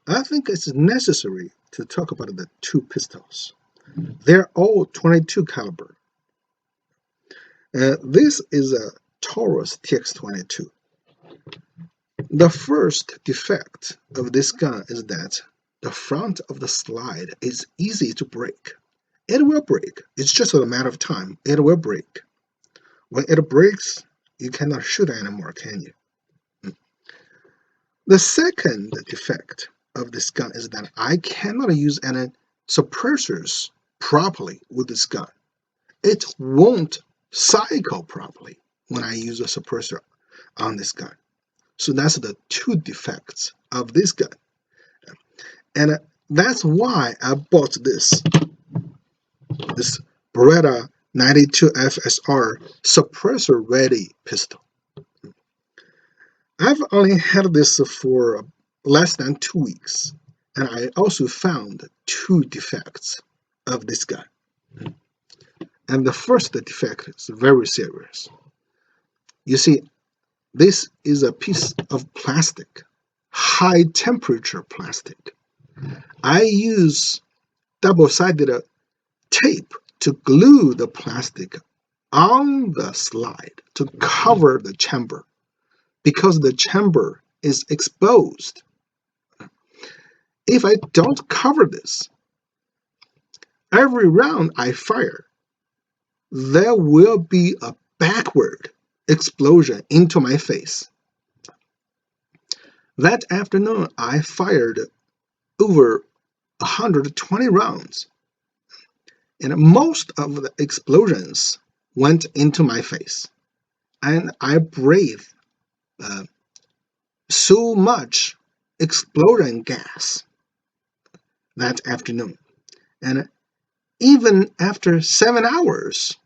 I think it's necessary to talk about the two pistols. They're all 22 caliber. This is a Taurus TX22. The first defect of this gun is that the front of the slide is easy to break. It will break. It's just a matter of time. It will break. When it breaks, you cannot shoot anymore, can you? The second defect of this gun is that I cannot use any suppressors properly with this gun. It won't cycle properly when I use a suppressor on this gun. So that's the two defects of this gun. And that's why I bought this Berreta 92FSR Suppressor Ready pistol. I've only had this for less than 2 weeks, and I also found two defects of this gun. And the first defect is very serious. You see, this is a piece of plastic, high temperature plastic. I use double-sided tape to glue the plastic on the slide to cover the chamber because the chamber is exposed. If I don't cover this, every round I fire, there will be a backward explosion into my face. That afternoon, I fired over 120 rounds, and most of the explosions went into my face, and I breathed so much explosion gas that afternoon. And even after 7 hours,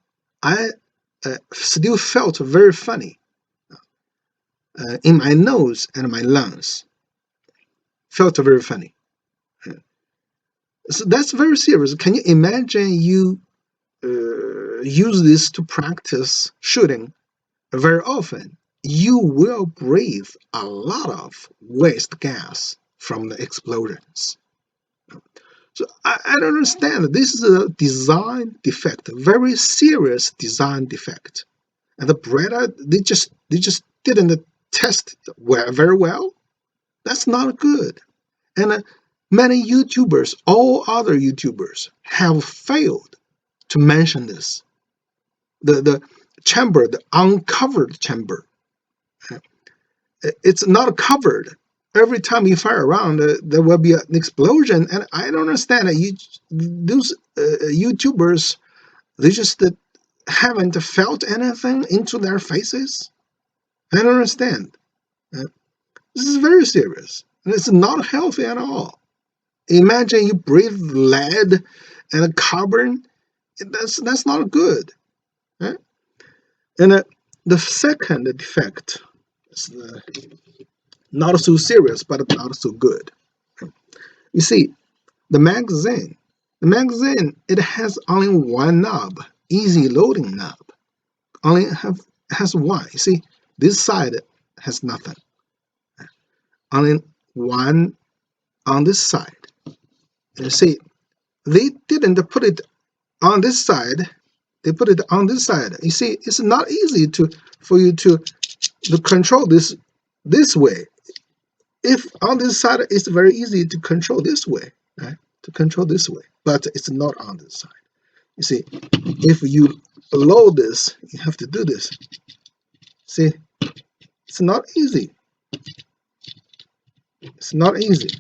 I still felt very funny in my nose and my lungs. Felt very funny. So that's very serious. Can you imagine you use this to practice shooting very often? You will breathe a lot of waste gas from the explosions. So I don't understand. This is a design defect, a very serious design defect. And the Berreta, they just didn't test very well. That's not good. And many YouTubers, all other YouTubers, have failed to mention this. The chamber, the uncovered chamber, it's not covered. Every time you fire around, there will be an explosion, and I don't understand it. Those YouTubers, they just haven't felt anything into their faces. I don't understand. This is very serious, and it's not healthy at all. Imagine you breathe lead and carbon. That's not good. Right? And the second defect is not so serious, but not so good. You see, the magazine, it has only one knob, easy loading knob. Only has one. You see, this side has nothing. Only one on this side. You see, they didn't put it on this side. They put it on this side. You see, it's not easy for you to control this way. If on this side, it's very easy to control this way, right? To control this way, but it's not on this side. You see, if you load this, you have to do this. See, it's not easy. It's not easy.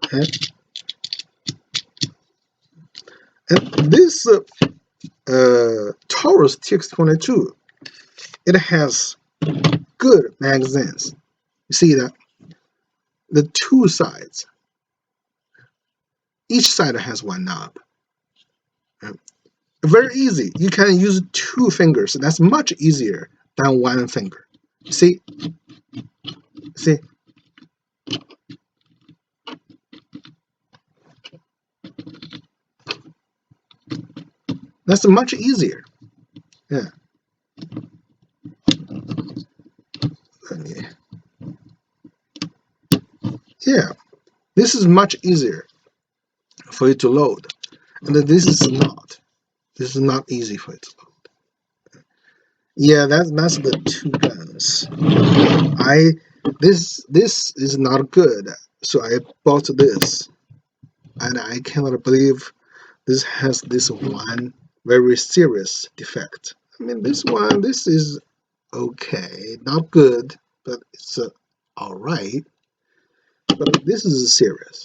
Okay? And this Taurus TX22, it has good magazines. You see that? The two sides, each side has one knob. Very easy. You can use 2 fingers. That's much easier than 1 finger. See? See? That's much easier. Yeah. Yeah. This is much easier for you to load, and this is not. This is not easy for it to load. Yeah, that's the two guns. This is not good, so I bought this, and I cannot believe this has this one very serious defect. I mean, this is okay, not good, but it's all right. But this is serious.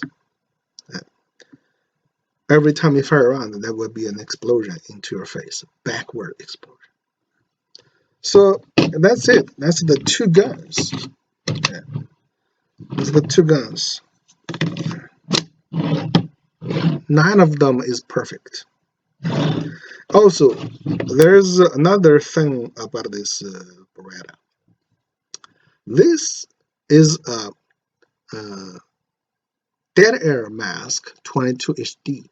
Every time you fire around, there will be an explosion into your face, backward explosion. So that's it. That's the two guns. Yeah. That's the two guns. 9 of them is perfect. Also, there's another thing about this Berreta. This is a dead air mask 22 HD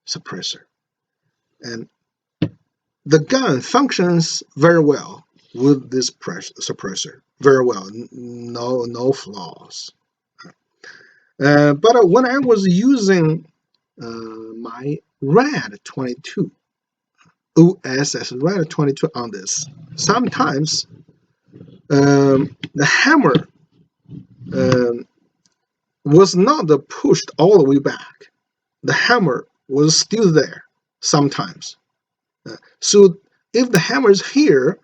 suppressor, and the gun functions very well with this suppressor. Very well, no flaws. But when I was using my Red 22 OSS Red 22 on this, sometimes the hammer was not pushed all the way back. The hammer was still there sometimes. So if the hammer is here,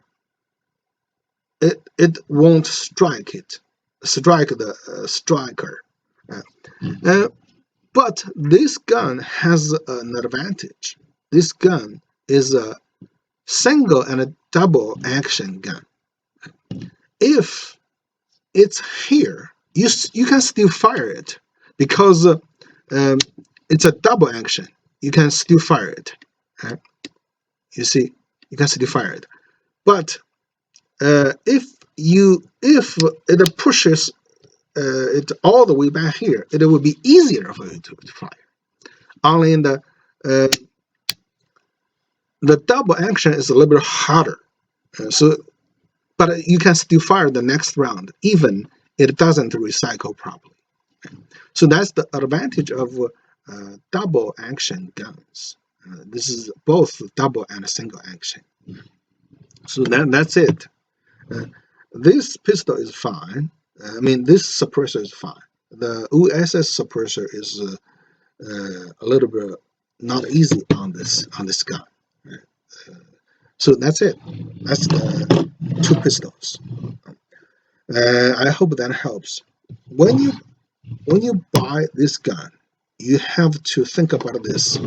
it won't strike the striker. But this gun has an advantage. This gun is a single and a double action gun. If it's here, you can still fire it because it's a double action. You can still fire it. Right? You see, you can still fire it. But if it pushes it all the way back here, it will be easier for you to fire. Only in the double action is a little bit harder. But you can still fire the next round, even it doesn't recycle properly. So that's the advantage of double action guns. This is both double and single action. So that's it. This pistol is fine. I mean, this suppressor is fine. The OSS suppressor is a little bit not easy on this gun. So that's it. That's the two pistols. I hope that helps. When you buy this gun, you have to think about this.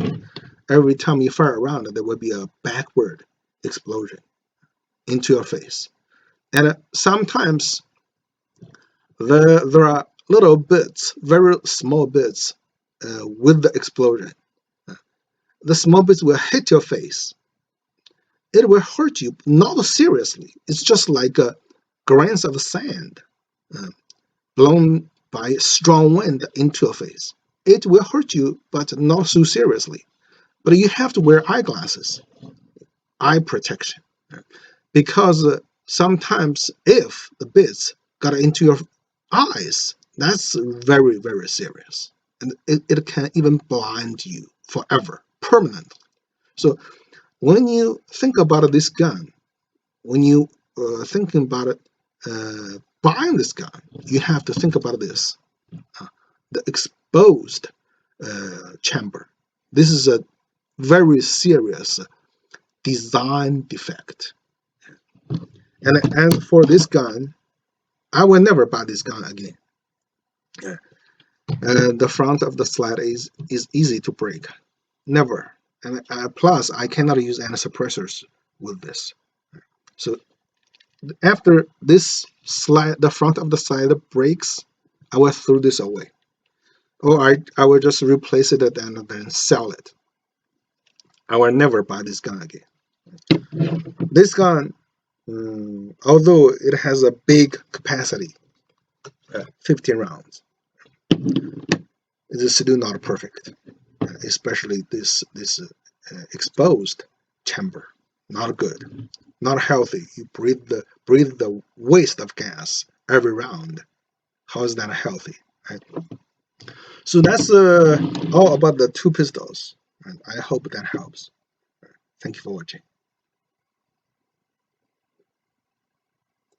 Every time you fire around, there will be a backward explosion into your face. And sometimes there are little bits, very small bits with the explosion. The small bits will hit your face. It will hurt you, not seriously. It's just like grains of sand blown by strong wind into your face. It will hurt you, but not so seriously. But you have to wear eyeglasses, eye protection, because sometimes if the bits got into your eyes, that's very, very serious. And it can even blind you forever, permanently. So when you think about this gun, when you thinking about it, buying this gun, you have to think about this: the exposed chamber. This is a very serious design defect. And as for this gun, I will never buy this gun again. The front of the slide is easy to break. Never. And plus, I cannot use any suppressors with this. So after this slide, the front of the slide breaks, I will throw this away. Or I will just replace it and then sell it. I will never buy this gun again. This gun, although it has a big capacity, 15 rounds, it is still not perfect. Especially this exposed chamber, not good, not healthy. You breathe the waste of gas every round. How is that healthy? Right? So that's all about the two pistols, and I hope that helps. Thank you for watching.